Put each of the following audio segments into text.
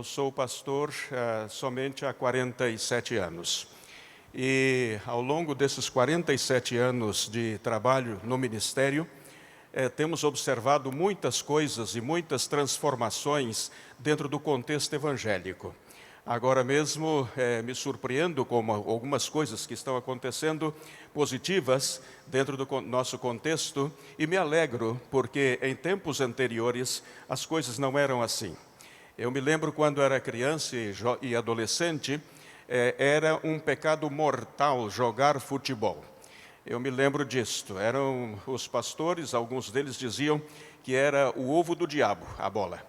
Eu sou pastor somente há 47 anos. E ao longo desses 47 anos de trabalho no ministério, temos observado muitas coisas e muitas transformações dentro do contexto evangélico. Agora mesmo me surpreendo com algumas coisas que estão acontecendo positivas dentro do nosso contexto e me alegro porque em tempos anteriores as coisas não eram assim. Eu me lembro quando era criança e adolescente, era um pecado mortal jogar futebol. Eu me lembro disto. Eram os pastores, alguns deles diziam que era o ovo do diabo, a bola.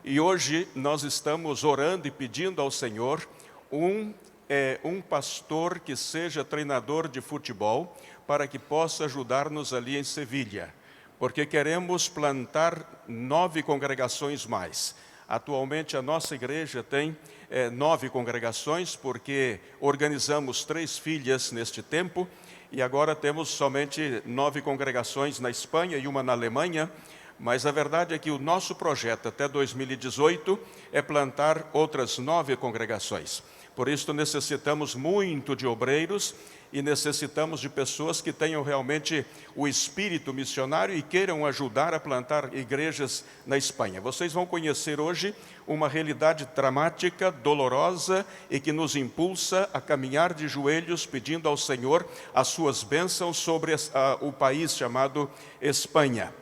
E hoje nós estamos orando e pedindo ao Senhor um pastor que seja treinador de futebol para que possa ajudar-nos ali em Sevilha. Porque queremos plantar 9 congregações mais. Atualmente a nossa igreja tem 9 congregações, porque organizamos 3 filhas neste tempo, e agora temos somente 9 congregações na Espanha e uma na Alemanha, mas a verdade é que o nosso projeto até 2018 é plantar outras 9 congregações. Por isso necessitamos muito de obreiros e necessitamos de pessoas que tenham realmente o espírito missionário e queiram ajudar a plantar igrejas na Espanha. Vocês vão conhecer hoje uma realidade dramática, dolorosa e que nos impulsa a caminhar de joelhos pedindo ao Senhor as suas bênçãos sobre o país chamado Espanha.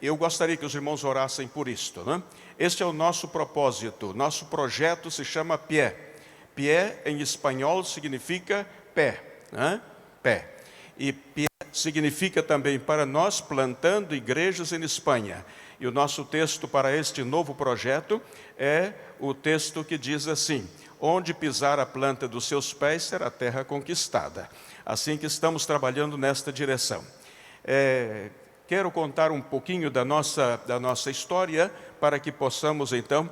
Eu gostaria que os irmãos orassem por isto, né? Este é o nosso propósito, nosso projeto se chama Pie. Pie em espanhol significa pé, né? Pé. E Pie significa também para nós plantando igrejas em Espanha. E o nosso texto para este novo projeto é o texto que diz assim: onde pisar a planta dos seus pés será terra conquistada. Assim que estamos trabalhando nesta direção. Quero contar um pouquinho da nossa história para que possamos, então,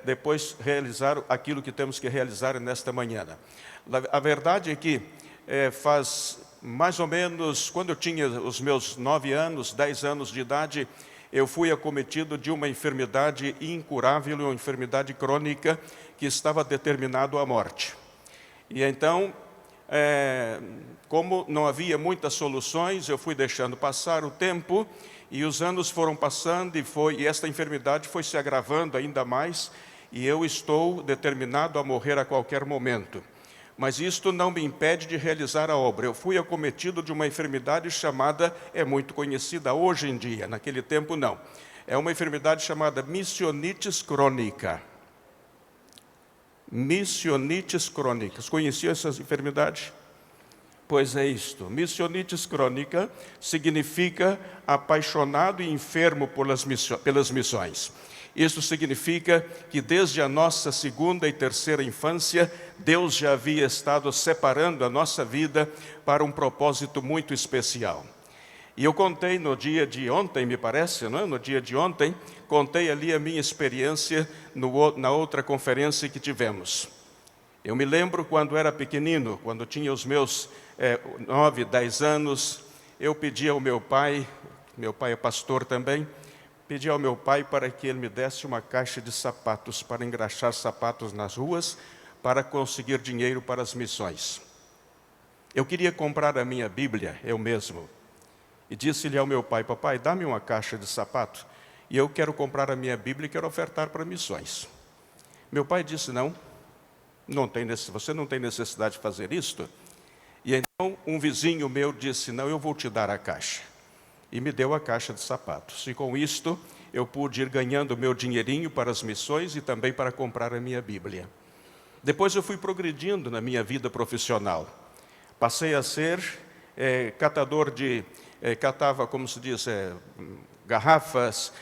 depois realizar aquilo que temos que realizar nesta manhã. A verdade é que faz mais ou menos, quando eu tinha os meus 9 anos, 10 anos de idade, eu fui acometido de uma enfermidade incurável, uma enfermidade crônica que estava determinado à morte. E então, como não havia muitas soluções, eu fui deixando passar o tempo e os anos foram passando e esta enfermidade foi se agravando ainda mais e eu estou determinado a morrer a qualquer momento. Mas isto não me impede de realizar a obra. Eu fui acometido de uma enfermidade chamada, é muito conhecida hoje em dia, naquele tempo não. É uma enfermidade chamada missionitis crônica. Missionitis crônica. Conheciam essa enfermidade? Pois é isto. Missionitis crônica significa apaixonado e enfermo pelas missões. Isso significa que desde a nossa 2ª e 3ª infância, Deus já havia estado separando a nossa vida para um propósito muito especial. E eu contei no dia de ontem, me parece, não é? No dia de ontem, contei ali a minha experiência na outra conferência que tivemos. Eu me lembro quando era pequenino, quando tinha os meus 9, 10 anos, eu pedi ao meu pai é pastor também, pedi ao meu pai para que ele me desse uma caixa de sapatos, para engraxar sapatos nas ruas, para conseguir dinheiro para as missões. Eu queria comprar a minha Bíblia, eu mesmo. E disse-lhe ao meu pai: papai, dá-me uma caixa de sapato, e eu quero comprar a minha Bíblia e quero ofertar para missões. Meu pai disse: você não tem necessidade de fazer isto? E então um vizinho meu disse: não, eu vou te dar a caixa. E me deu a caixa de sapatos. E com isto eu pude ir ganhando meu dinheirinho para as missões e também para comprar a minha Bíblia. Depois eu fui progredindo na minha vida profissional. Passei a ser catador catava, como se diz, garrafas,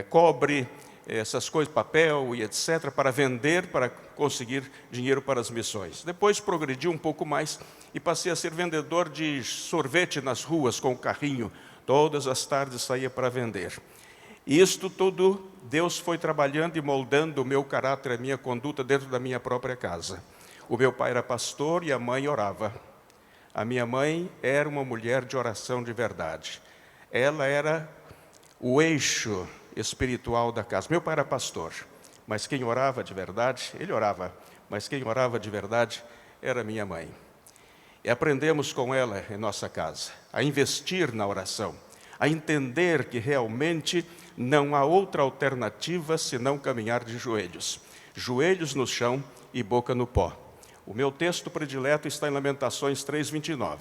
cobre, essas coisas, papel e etc., para vender, para conseguir dinheiro para as missões. Depois progredi um pouco mais e passei a ser vendedor de sorvete nas ruas com o carrinho. Todas as tardes saía para vender. E isto tudo, Deus foi trabalhando e moldando o meu caráter, a minha conduta dentro da minha própria casa. O meu pai era pastor e a mãe orava. A minha mãe era uma mulher de oração de verdade. Ela era o eixo espiritual da casa. Meu pai era pastor, mas quem orava de verdade, ele orava, mas quem orava de verdade era minha mãe. E aprendemos com ela em nossa casa a investir na oração, a entender que realmente não há outra alternativa senão caminhar de joelhos. Joelhos no chão e boca no pó. O meu texto predileto está em Lamentações 3:29.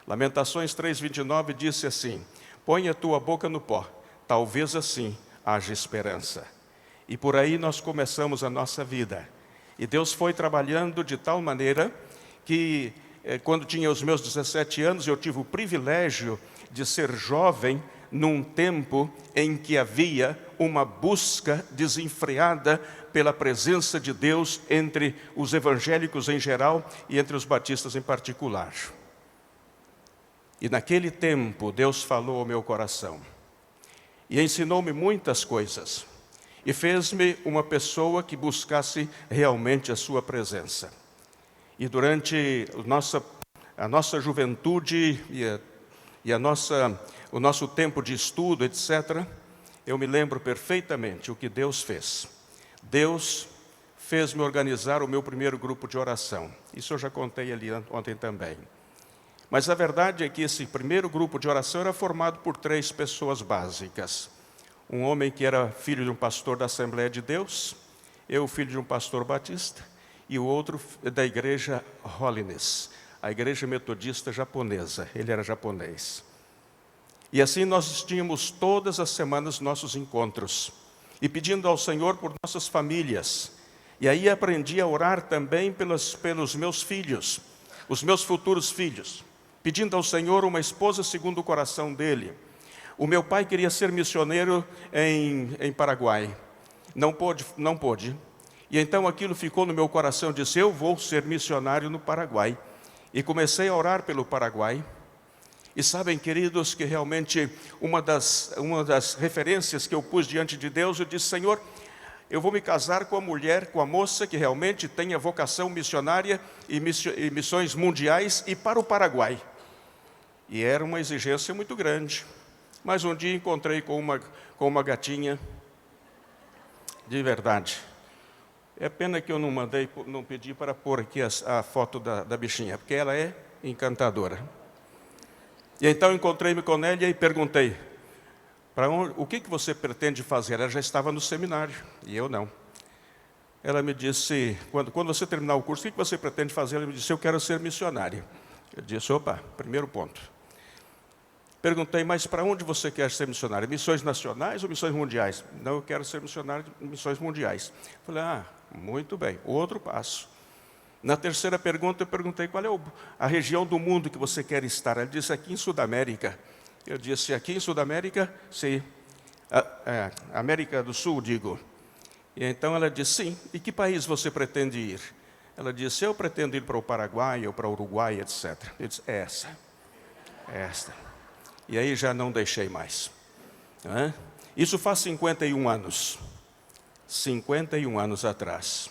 Lamentações 3:29 disse assim: põe a tua boca no pó, talvez assim haja esperança. E por aí nós começamos a nossa vida. E Deus foi trabalhando de tal maneira que, quando tinha os meus 17 anos, eu tive o privilégio de ser jovem num tempo em que havia uma busca desenfreada pela presença de Deus entre os evangélicos em geral e entre os batistas em particular. E naquele tempo Deus falou ao meu coração e ensinou-me muitas coisas e fez-me uma pessoa que buscasse realmente a sua presença. E durante a nossa juventude e o nosso tempo de estudo, etc., eu me lembro perfeitamente o que Deus fez. Deus fez-me organizar o meu primeiro grupo de oração. Isso eu já contei ali ontem também. Mas a verdade é que esse primeiro grupo de oração era formado por 3 pessoas básicas. Um homem que era filho de um pastor da Assembleia de Deus, eu filho de um pastor batista, e o outro da igreja Holiness, a igreja metodista japonesa. Ele era japonês. E assim nós tínhamos todas as semanas nossos encontros, e pedindo ao Senhor por nossas famílias. E aí aprendi a orar também pelos meus filhos, os meus futuros filhos, pedindo ao Senhor uma esposa segundo o coração dele. O meu pai queria ser missioneiro em Paraguai, não pôde. E então aquilo ficou no meu coração, disse: eu vou ser missionário no Paraguai. E comecei a orar pelo Paraguai. E sabem, queridos, que realmente uma das referências que eu pus diante de Deus, eu disse: Senhor, eu vou me casar com a mulher, com a moça que realmente tenha vocação missionária e missões mundiais e para o Paraguai. E era uma exigência muito grande. Mas um dia encontrei com uma gatinha, de verdade. É pena que eu não pedi para pôr aqui a foto da bichinha, porque ela é encantadora. E então encontrei-me com ela e perguntei: o que você pretende fazer? Ela já estava no seminário, e eu não. Ela me disse: quando você terminar o curso, o que você pretende fazer? Ela me disse: eu quero ser missionária. Eu disse: opa, primeiro ponto. Perguntei: mas para onde você quer ser missionário? Missões nacionais ou missões mundiais? Não, eu quero ser missionário de missões mundiais. Falei: muito bem, outro passo. Na terceira pergunta eu perguntei: qual é a região do mundo que você quer estar? Ela disse: aqui em Sudamérica. Eu disse: aqui em Sudamérica? Sim. América do Sul, digo. E então ela disse: sim. E que país você pretende ir? Ela disse: eu pretendo ir para o Paraguai ou para o Uruguai, etc. Eu disse: esta. E aí já não deixei mais. Isso faz 51 anos. 51 anos atrás.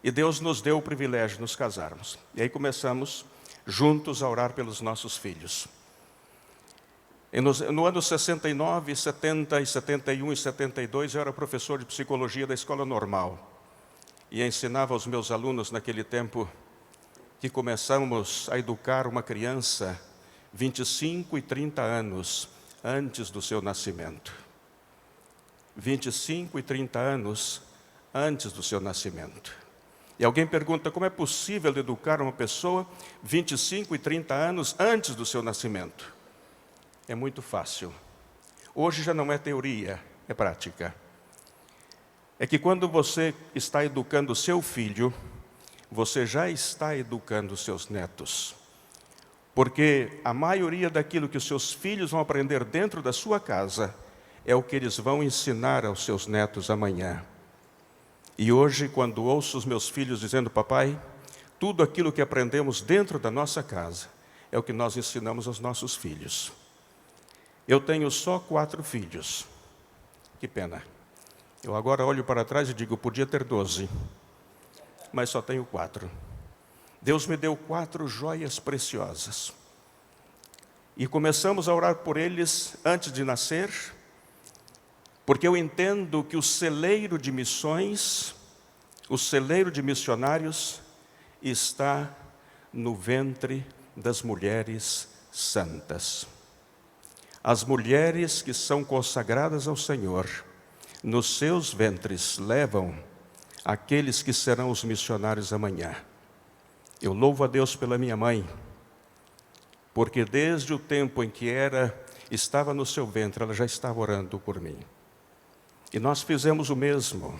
E Deus nos deu o privilégio de nos casarmos. E aí começamos juntos a orar pelos nossos filhos. No ano 69, 70, 71 e 72, eu era professor de psicologia da escola normal. E ensinava aos meus alunos naquele tempo que começamos a educar uma criança 25 e 30 anos antes do seu nascimento. 25 e 30 anos antes do seu nascimento. E alguém pergunta: como é possível educar uma pessoa 25 e 30 anos antes do seu nascimento? É muito fácil. Hoje já não é teoria, é prática. É que quando você está educando o seu filho, você já está educando os seus netos. Porque a maioria daquilo que os seus filhos vão aprender dentro da sua casa é o que eles vão ensinar aos seus netos amanhã. E hoje, quando ouço os meus filhos dizendo: papai, tudo aquilo que aprendemos dentro da nossa casa é o que nós ensinamos aos nossos filhos. Eu tenho só 4 filhos. Que pena. Eu agora olho para trás e digo: podia ter 12, mas só tenho 4. Deus me deu 4 joias preciosas. E começamos a orar por eles antes de nascer, Porque eu entendo que o celeiro de missões, o celeiro de missionários, está no ventre das mulheres santas. As mulheres que são consagradas ao Senhor, nos seus ventres levam aqueles que serão os missionários amanhã. Eu louvo a Deus pela minha mãe, porque desde o tempo em que estava no seu ventre, ela já estava orando por mim. E nós fizemos o mesmo.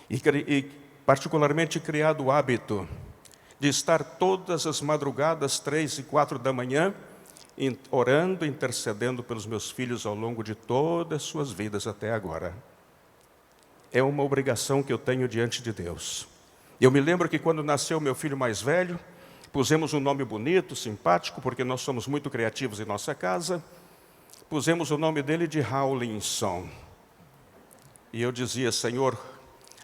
E particularmente criado o hábito de estar todas as madrugadas, 3 e 4 da manhã, orando, intercedendo pelos meus filhos ao longo de todas as suas vidas até agora. É uma obrigação que eu tenho diante de Deus. Eu me lembro que quando nasceu meu filho mais velho, pusemos um nome bonito, simpático, porque nós somos muito criativos em nossa casa. Pusemos o nome dele de Rawlinson. E eu dizia: Senhor,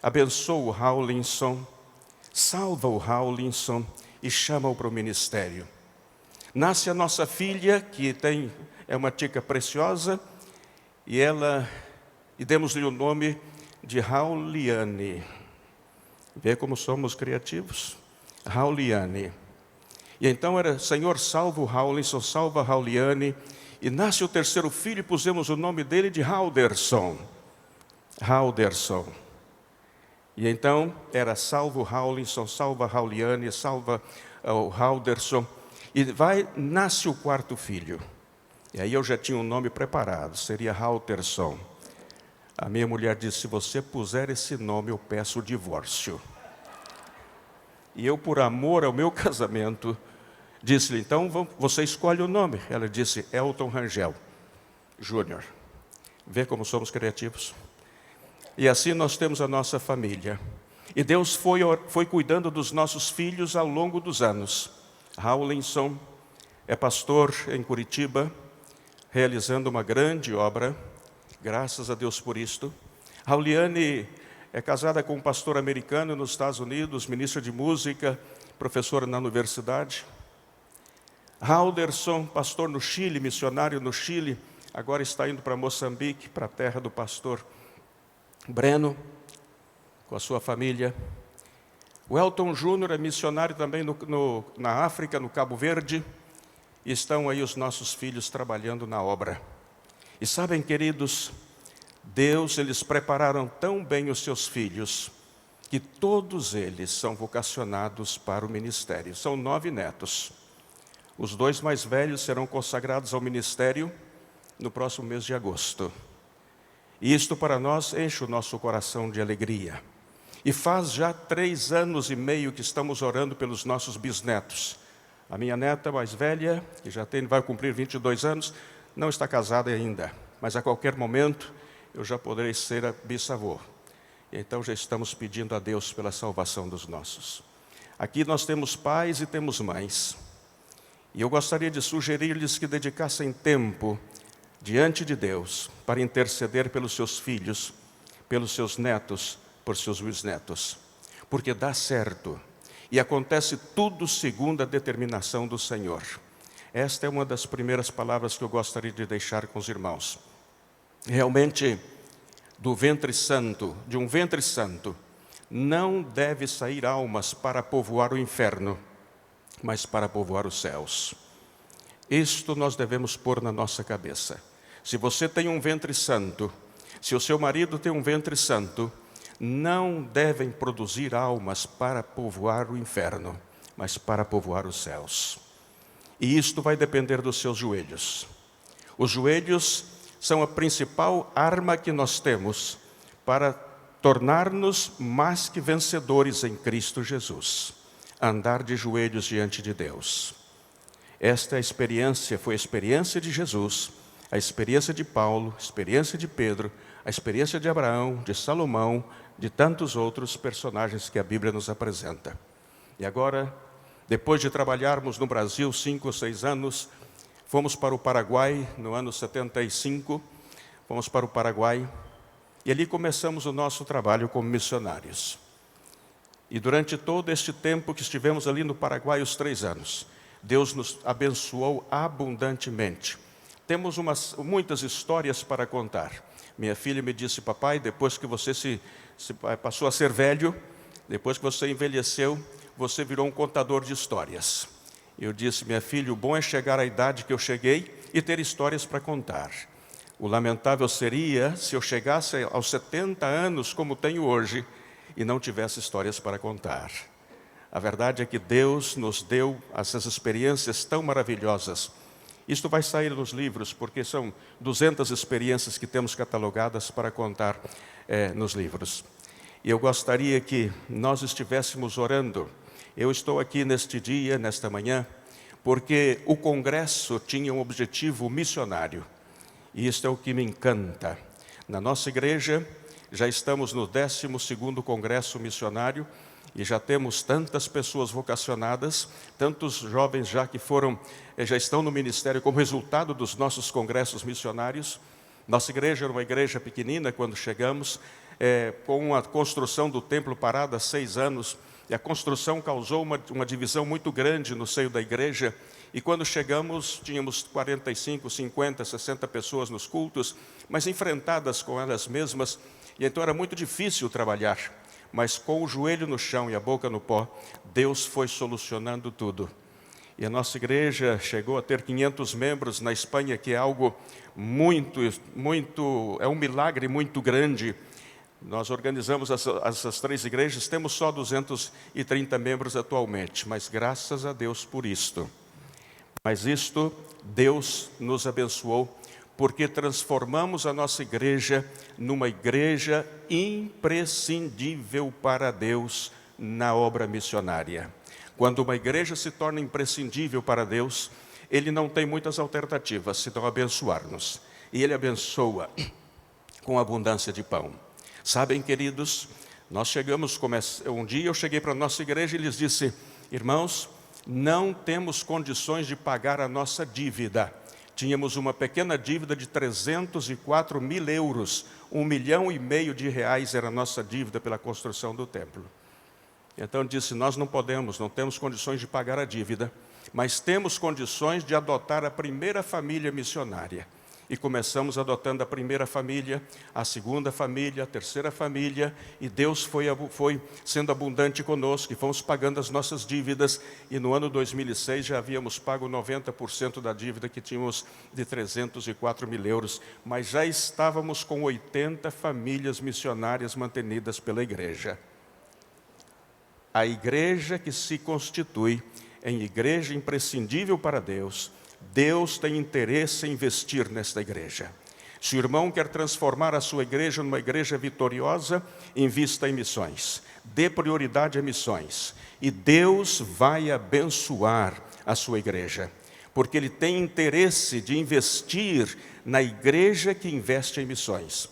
abençoa o Rawlinson, salva o Rawlinson e chama-o para o ministério. Nasce a nossa filha, que é uma tica preciosa, e demos-lhe o nome de Rauliane. Vê como somos criativos? Rauliane. E então era: Senhor, salva o Rawlinson, salva a Rauliane. E nasce o terceiro filho e pusemos o nome dele de Halderson. Halderson. E então era: salva o Rawlinson, salva a Rauliane, salva o Halderson. E nasce o quarto filho. E aí eu já tinha um nome preparado, seria Halterson. A minha mulher disse: se você puser esse nome, eu peço o divórcio. E eu, por amor ao meu casamento, disse-lhe: então você escolhe o nome. Ela disse: Elton Rangel Júnior. Vê como somos criativos. E assim nós temos a nossa família. E Deus foi cuidando dos nossos filhos ao longo dos anos. Rawlinson é pastor em Curitiba, realizando uma grande obra. Graças a Deus por isto. Rauliane é casada com um pastor americano nos Estados Unidos, ministra de música, professora na universidade. Halderson, pastor no Chile, missionário no Chile, agora está indo para Moçambique, para a terra do pastor Breno, com a sua família. O Elton Júnior é missionário também na África, no Cabo Verde. E estão aí os nossos filhos trabalhando na obra. E sabem, queridos, eles prepararam tão bem os seus filhos, que todos eles são vocacionados para o ministério. São 9 netos. Os 2 mais velhos serão consagrados ao ministério no próximo mês de agosto. E isto para nós enche o nosso coração de alegria. E faz já 3 anos e meio que estamos orando pelos nossos bisnetos. A minha neta mais velha, que vai cumprir 22 anos, não está casada ainda, mas a qualquer momento eu já poderei ser a bisavô. Então já estamos pedindo a Deus pela salvação dos nossos. Aqui nós temos pais e temos mães. E eu gostaria de sugerir-lhes que dedicassem tempo diante de Deus para interceder pelos seus filhos, pelos seus netos, por seus bisnetos. Porque dá certo e acontece tudo segundo a determinação do Senhor. Esta é uma das primeiras palavras que eu gostaria de deixar com os irmãos. Realmente, de um ventre santo, não deve sair almas para povoar o inferno, mas para povoar os céus. Isto nós devemos pôr na nossa cabeça. Se você tem um ventre santo, se o seu marido tem um ventre santo, não devem produzir almas para povoar o inferno, mas para povoar os céus. E isto vai depender dos seus joelhos. Os joelhos são a principal arma que nós temos para tornar-nos mais que vencedores em Cristo Jesus. Andar de joelhos diante de Deus. Esta experiência foi a experiência de Jesus, a experiência de Paulo, a experiência de Pedro, a experiência de Abraão, de Salomão, de tantos outros personagens que a Bíblia nos apresenta. E agora, depois de trabalharmos no Brasil 5 ou 6 anos, fomos para o Paraguai no ano 75, fomos para o Paraguai e ali começamos o nosso trabalho como missionários. E durante todo este tempo que estivemos ali no Paraguai, os 3 anos, Deus nos abençoou abundantemente. Temos muitas histórias para contar. Minha filha me disse: papai, depois que você passou a ser velho, depois que você envelheceu, você virou um contador de histórias. Eu disse: minha filha, o bom é chegar à idade que eu cheguei e ter histórias para contar. O lamentável seria se eu chegasse aos 70 anos, como tenho hoje, e não tivesse histórias para contar. A verdade é que Deus nos deu essas experiências tão maravilhosas. Isto vai sair nos livros, porque são 200 experiências que temos catalogadas para contar nos livros. E eu gostaria que nós estivéssemos orando. Eu estou aqui neste dia, nesta manhã, porque o congresso tinha um objetivo missionário. E isto é o que me encanta. Na nossa igreja, já estamos no 12º Congresso Missionário, e já temos tantas pessoas vocacionadas, tantos jovens já estão no ministério como resultado dos nossos congressos missionários. Nossa igreja era uma igreja pequenina quando chegamos, com a construção do templo parado há 6 anos, e a construção causou uma divisão muito grande no seio da igreja, e quando chegamos tínhamos 45, 50, 60 pessoas nos cultos, mas enfrentadas com elas mesmas, e então era muito difícil trabalhar. Mas com o joelho no chão e a boca no pó, Deus foi solucionando tudo. E a nossa igreja chegou a ter 500 membros na Espanha, que é algo é um milagre muito grande. Nós organizamos essas 3 igrejas, temos só 230 membros atualmente, mas graças a Deus por isto. Mas isto, Deus nos abençoou, porque transformamos a nossa igreja numa igreja imprescindível para Deus na obra missionária. Quando uma igreja se torna imprescindível para Deus, Ele não tem muitas alternativas, senão abençoar-nos. E Ele abençoa com abundância de pão. Sabem, queridos, um dia eu cheguei para a nossa igreja e lhes disse: irmãos, não temos condições de pagar a nossa dívida. Tínhamos uma pequena dívida de 304 mil euros, 1,5 milhão de reais era a nossa dívida pela construção do templo. Então disse: nós não temos condições de pagar a dívida, mas temos condições de adotar a primeira família missionária. E começamos adotando a primeira família, a segunda família, a terceira família, e Deus foi sendo abundante conosco, e fomos pagando as nossas dívidas, e no ano 2006 já havíamos pago 90% da dívida que tínhamos de 304 mil euros, mas já estávamos com 80 famílias missionárias mantenidas pela igreja. A igreja que se constitui em igreja imprescindível para Deus, Deus tem interesse em investir nesta igreja. Se o irmão quer transformar a sua igreja numa igreja vitoriosa, invista em missões. Dê prioridade a missões. E Deus vai abençoar a sua igreja. Porque Ele tem interesse de investir na igreja que investe em missões.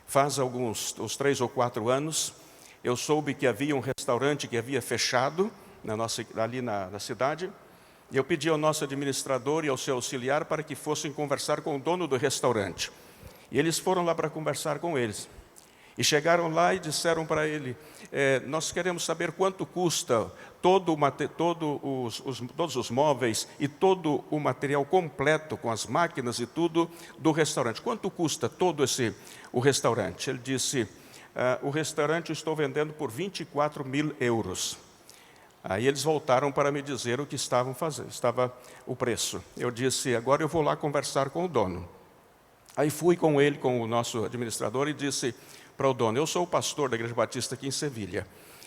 Faz uns 3 ou 4 anos, eu soube que havia um restaurante que havia fechado ali na cidade. Eu pedi ao nosso administrador e ao seu auxiliar para que fossem conversar com o dono do restaurante. E eles foram lá para conversar com eles. E chegaram lá e disseram para ele: nós queremos saber quanto custa todos os móveis e todo o material completo, com as máquinas e tudo, do restaurante. Quanto custa todo o restaurante? Ele disse: o restaurante eu estou vendendo por 24 mil euros. Aí eles voltaram para me dizer o que estavam fazendo, estava o preço. Eu disse: agora eu vou lá conversar com o dono. Aí fui com ele, com o nosso administrador, e disse para o dono: eu sou o pastor da Igreja Batista aqui em Sevilha.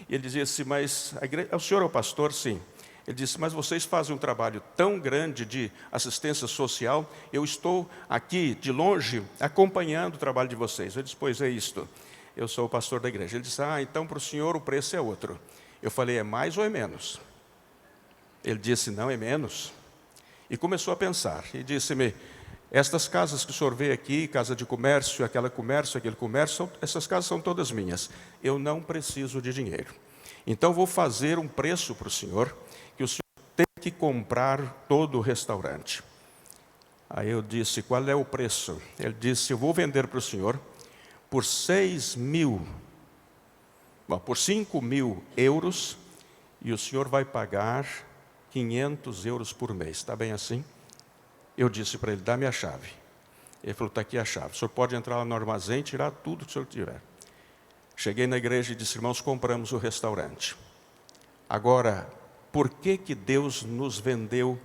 E ele disse: mas o senhor é o pastor? Sim. Ele disse: mas vocês fazem um trabalho tão grande de assistência social, eu estou aqui de longe acompanhando o trabalho de vocês. Eu disse: pois é isto, eu sou o pastor da igreja. Ele disse: então para o senhor o preço é outro. Eu falei: é mais ou é menos? Ele disse: não, é menos. E começou a pensar, e disse-me: estas casas que o senhor vê aqui, casa de comércio, aquele comércio, essas casas são todas minhas. Eu não preciso de dinheiro. Então vou fazer um preço para o senhor, que o senhor tem que comprar todo o restaurante. Aí eu disse: qual é o preço? Ele disse: eu vou vender para o senhor por 5 mil euros, e o senhor vai pagar 500 euros por mês. Está bem assim? Eu disse para ele: dá-me a chave. Ele falou, está aqui a chave, o senhor pode entrar lá no armazém e tirar tudo que o senhor tiver. Cheguei na igreja e disse, irmãos, compramos o restaurante. Agora, por que Deus nos vendeu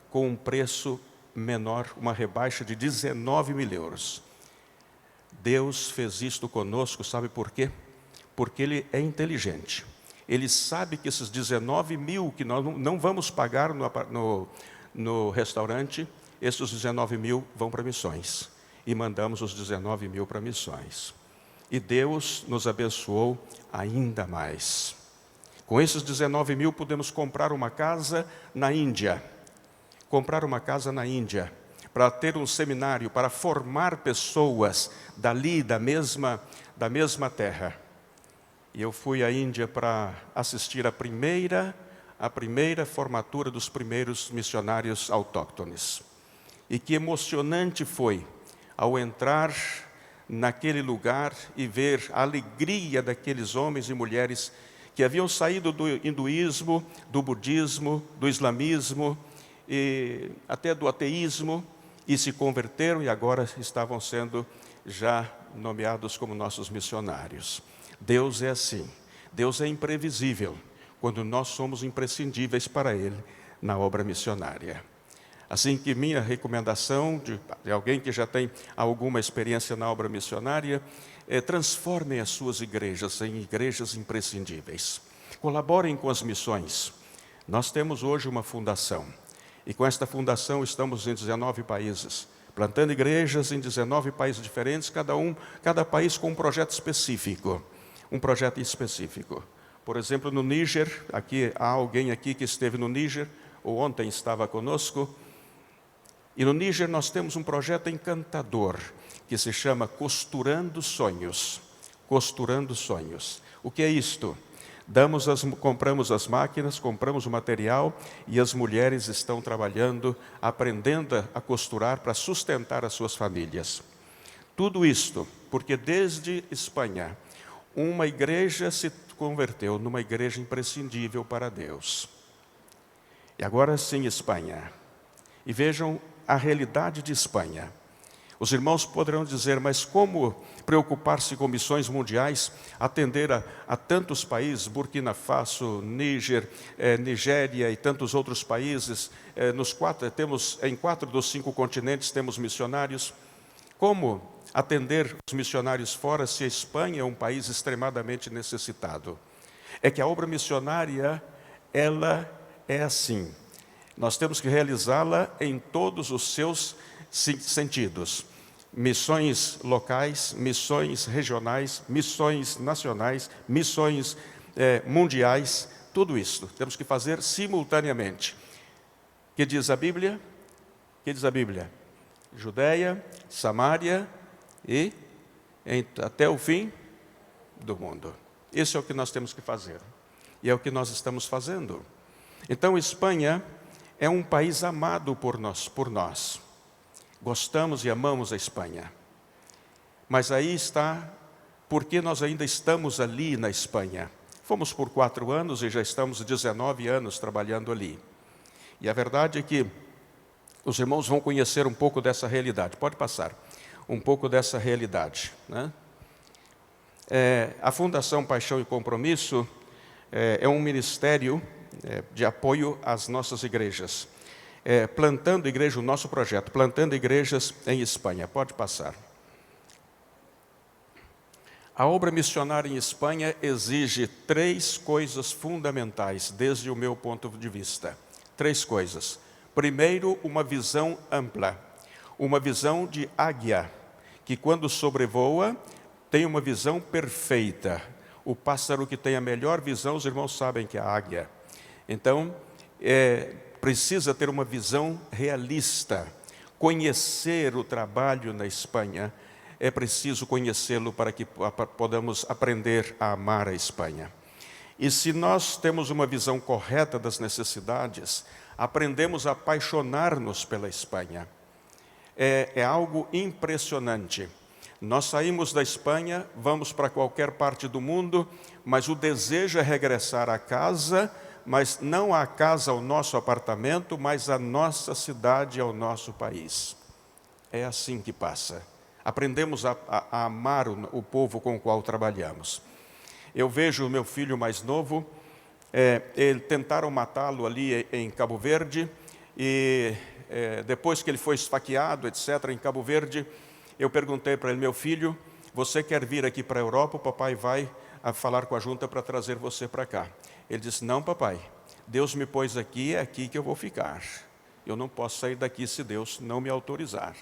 com um preço menor, uma rebaixa de 19 mil euros? Deus fez isto conosco, sabe por quê? Porque Ele é inteligente. Ele sabe que esses 19 mil que nós não vamos pagar no restaurante, esses 19 mil vão para missões. E mandamos os 19 mil para missões. E Deus nos abençoou ainda mais. Com esses 19 mil podemos comprar uma casa na Índia. Comprar uma casa na Índia, para ter um seminário, para formar pessoas dali, da mesma terra. E eu fui à Índia para assistir a primeira formatura dos primeiros missionários autóctones. E que emocionante foi, ao entrar naquele lugar e ver a alegria daqueles homens e mulheres que haviam saído do hinduísmo, do budismo, do islamismo, e até do ateísmo, e se converteram e agora estavam sendo já nomeados como nossos missionários. Deus é assim, Deus é imprevisível, quando nós somos imprescindíveis para Ele na obra missionária. Assim que minha recomendação de alguém que já tem alguma experiência na obra missionária, transformem as suas igrejas em igrejas imprescindíveis. Colaborem com as missões. Nós temos hoje uma fundação. E com esta fundação estamos em 19 países, plantando igrejas em 19 países diferentes, cada país com um projeto específico. Por exemplo, no Níger, há alguém aqui que esteve no Níger, ou ontem estava conosco, e no Níger nós temos um projeto encantador, que se chama Costurando Sonhos. Costurando Sonhos. O que é isto? Compramos as máquinas, compramos o material e as mulheres estão trabalhando, aprendendo a costurar para sustentar as suas famílias. Tudo isto porque desde Espanha, uma igreja se converteu numa igreja imprescindível para Deus. E agora sim, Espanha. E vejam a realidade de Espanha. Os irmãos poderão dizer, mas como preocupar-se com missões mundiais, atender a tantos países, Burkina Faso, Níger, Nigéria e tantos outros países, em 4 dos 5 continentes temos missionários. Como atender os missionários fora se a Espanha é um país extremamente necessitado? É que a obra missionária, ela é assim. Nós temos que realizá-la em todos os seus sentidos. Missões locais, missões regionais, missões nacionais, missões mundiais, tudo isso temos que fazer simultaneamente. O que diz a Bíblia? O que diz a Bíblia? Judeia, Samaria e até o fim do mundo. Isso é o que nós temos que fazer. E é o que nós estamos fazendo. Então, Espanha é um país amado por nós. Gostamos e amamos a Espanha. Mas aí está, porque nós ainda estamos ali na Espanha. Fomos por 4 anos e já estamos 19 anos trabalhando ali. E a verdade é que os irmãos vão conhecer um pouco dessa realidade. Pode passar. Um pouco dessa realidade, né? A Fundação Paixão e Compromisso é um ministério de apoio às nossas igrejas. Plantando igreja, o nosso projeto, plantando igrejas em Espanha. Pode passar. A obra missionária em Espanha exige 3 coisas fundamentais, desde o meu ponto de vista. 3 coisas. Primeiro, uma visão ampla. Uma visão de águia, que quando sobrevoa, tem uma visão perfeita. O pássaro que tem a melhor visão, os irmãos sabem que é a águia. Então, precisa ter uma visão realista. Conhecer o trabalho na Espanha, é preciso conhecê-lo para que podamos aprender a amar a Espanha. E se nós temos uma visão correta das necessidades, aprendemos a apaixonar-nos pela Espanha. É algo impressionante. Nós saímos da Espanha, vamos para qualquer parte do mundo, mas o desejo é regressar à casa, mas não a casa ao nosso apartamento, mas à nossa cidade, ao nosso país. É assim que passa. Aprendemos a amar o povo com o qual trabalhamos. Eu vejo o meu filho mais novo, tentaram matá-lo ali em Cabo Verde, e depois que ele foi esfaqueado, etc., em Cabo Verde, eu perguntei para ele: meu filho, você quer vir aqui para a Europa? O papai vai falar com a junta para trazer você para cá. Ele disse: não, papai, Deus me pôs aqui, é aqui que eu vou ficar. Eu não posso sair daqui se Deus não me autorizar.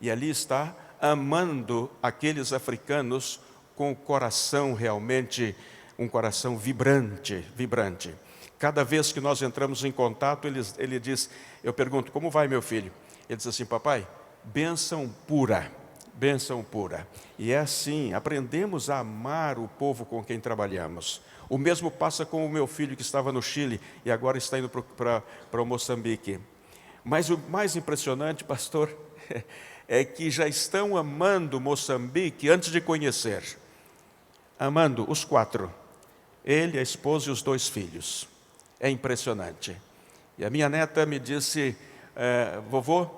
E ali está, amando aqueles africanos com o coração realmente, um coração vibrante, vibrante. Cada vez que nós entramos em contato, ele diz, eu pergunto: como vai, meu filho? Ele diz assim: papai, bênção pura, bênção pura. E é assim, aprendemos a amar o povo com quem trabalhamos. O mesmo passa com o meu filho que estava no Chile e agora está indo para o Moçambique. Mas o mais impressionante, pastor, é que já estão amando Moçambique antes de conhecer. Amando os 4. Ele, a esposa e os 2 filhos. É impressionante. E a minha neta me disse: vovô,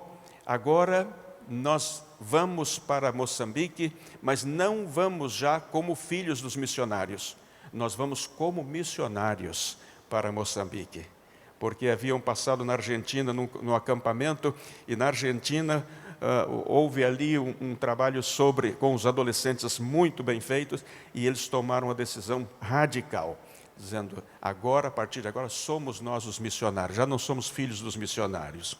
agora nós vamos para Moçambique, mas não vamos já como filhos dos missionários. Nós vamos como missionários para Moçambique. Porque haviam passado na Argentina, no acampamento, e na Argentina houve ali um trabalho com os adolescentes muito bem feitos, e eles tomaram uma decisão radical, dizendo: agora, a partir de agora, somos nós os missionários, já não somos filhos dos missionários.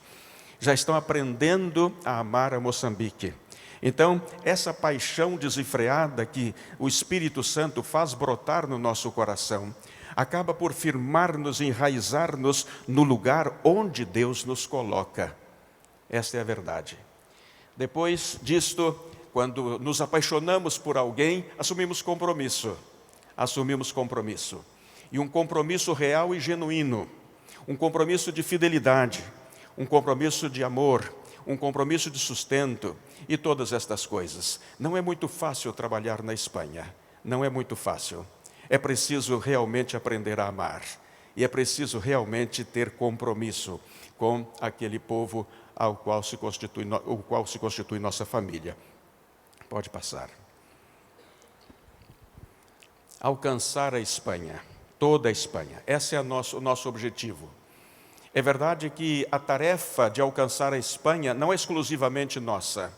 Já estão aprendendo a amar a Moçambique. Então, essa paixão desenfreada que o Espírito Santo faz brotar no nosso coração, acaba por firmar-nos, enraizar-nos no lugar onde Deus nos coloca. Esta é a verdade. Depois disto, quando nos apaixonamos por alguém, assumimos compromisso. Assumimos compromisso. E um compromisso real e genuíno. Um compromisso de fidelidade. Um compromisso de amor. Um compromisso de sustento. E todas estas coisas. Não é muito fácil trabalhar na Espanha. Não é muito fácil. É preciso realmente aprender a amar. E é preciso realmente ter compromisso com aquele povo o qual se constitui nossa família. Pode passar. Alcançar a Espanha, toda a Espanha. Esse é o nosso objetivo. É verdade que a tarefa de alcançar a Espanha não é exclusivamente nossa.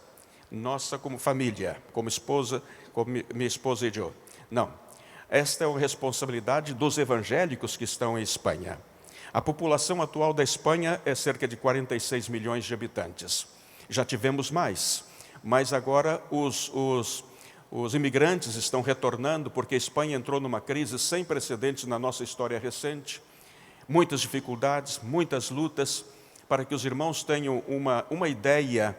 Nossa como família, como esposa, como minha esposa e eu. Não. Esta é uma responsabilidade dos evangélicos que estão em Espanha. A população atual da Espanha é cerca de 46 milhões de habitantes. Já tivemos mais, mas agora os imigrantes estão retornando porque a Espanha entrou numa crise sem precedentes na nossa história recente. Muitas dificuldades, muitas lutas. Para que os irmãos tenham uma ideia,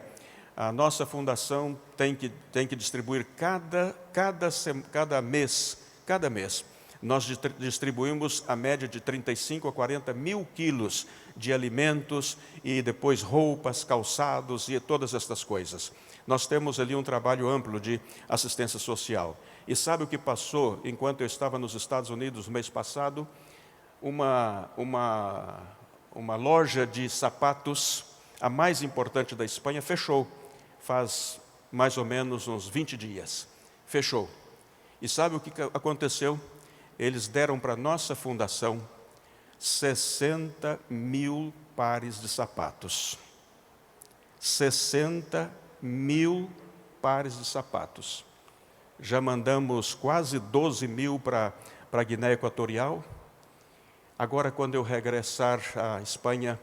a nossa fundação tem que distribuir cada mês, nós distribuímos a média de 35 a 40 mil quilos de alimentos e depois roupas, calçados e todas estas coisas. Nós temos ali um trabalho amplo de assistência social. E sabe o que passou enquanto eu estava nos Estados Unidos no mês passado? Uma loja de sapatos, a mais importante da Espanha, fechou. Faz mais ou menos uns 20 dias. Fechou. E sabe o que aconteceu? Eles deram para a nossa fundação 60 mil pares de sapatos. 60 mil pares de sapatos. Já mandamos quase 12 mil para a Guiné Equatorial. Agora, quando eu regressar à Espanha,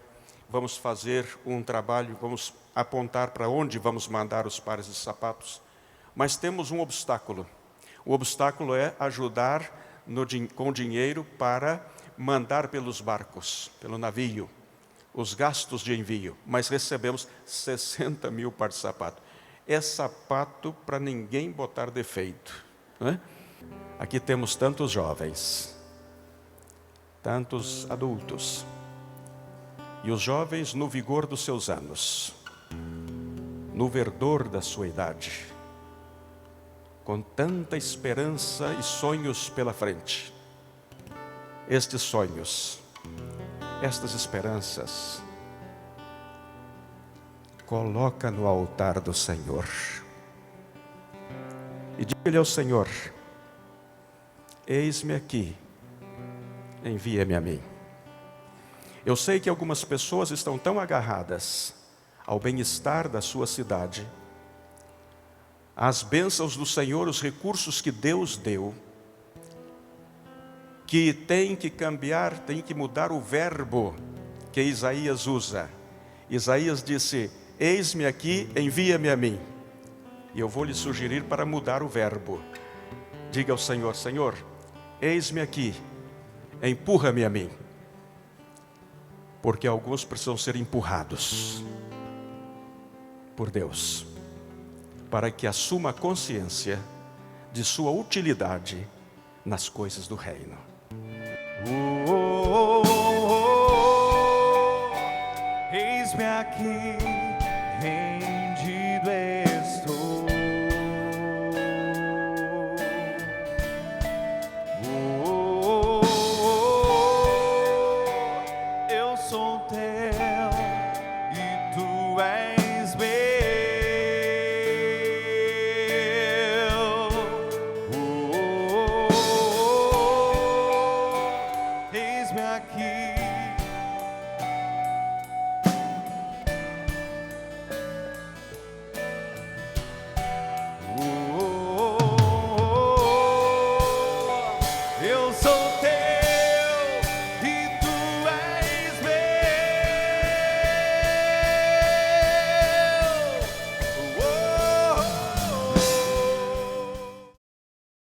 vamos fazer um trabalho, vamos apontar para onde vamos mandar os pares de sapatos. Mas temos um obstáculo. O obstáculo é ajudar com dinheiro para mandar pelos barcos, pelo navio, os gastos de envio. Mas recebemos 60 mil pares de sapato. É sapato para ninguém botar defeito, não é? Aqui temos tantos jovens, tantos adultos. E os jovens no vigor dos seus anos, no verdor da sua idade, com tanta esperança e sonhos pela frente. Estes sonhos, estas esperanças, coloca no altar do Senhor. E diga-lhe ao Senhor: eis-me aqui, envia-me a mim. Eu sei que algumas pessoas estão tão agarradas ao bem-estar da sua cidade, às bênçãos do Senhor, os recursos que Deus deu, que tem que cambiar, tem que mudar o verbo que Isaías usa. Isaías disse: eis-me aqui, envia-me a mim. E eu vou lhe sugerir para mudar o verbo. Diga ao Senhor: Senhor, eis-me aqui, empurra-me a mim. Porque alguns precisam ser empurrados por Deus, para que assuma a consciência de sua utilidade nas coisas do reino. Eis-me aqui,